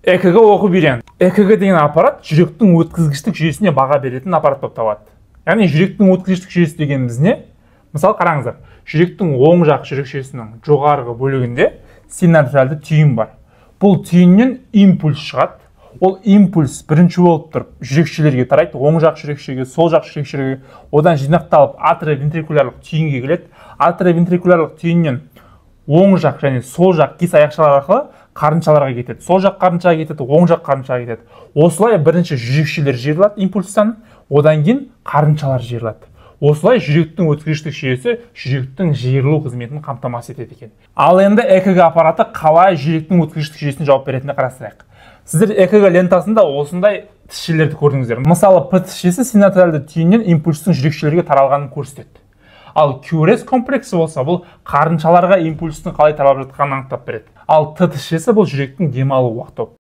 ЭКГ оқып үйрен. ЭКГ деген аппарат жүректің өткізгіштік жүйесіне баға беретін аппарат болып табылады. Яғни жүректің өткізгіштік жүйесі дегеніміз не? Мысалы қараңыздар, жүректің оң жақ жүрек жүйесінің жоғарғы бөлігінде синатриальды түйін бар. Бұл түйіннен импульс шығады. Ол импульс бірінші болып тұрып жүрекшелерге тарайды, оң жақ жүрекшеге, сол жақ жүрекшеге, одан жинақталып атриовентрикулярлық түйінге келеді. Атриовентрикулярлық түйіннен оң жақ және сол жақ кес аяқшалар арқылы қарыншаларға кетеді. Сол жақ қарыншаға кетеді, оң жақ қарыншаға кетеді. Осылай бірінші жүрекшелер жиырылады импульстан, одан кейін қарыншалар жиырылады. Осылай жүректің өткізгіштік жүйесі жүректің жиырылу қызметін қамтамасыз етеді екен. Ал енді ЭКГ аппараты қалай жүректің өткізгіштік жүйесіне жауап беретініне қарастырайық. Сіздер ЭКГ лентасында осындай тісшелерді көрдіңіздер. Мысалы, П тісшесі синатриальды түйіннен импульстың жүрекшелерге таралғанын көрсетеді. Ал QRS комплексі болса, бұл қарыншаларға импульстың қалай таралып жатқанын анықтап береді. Ал Т тісшесі бұл жүректің демалу уақыты.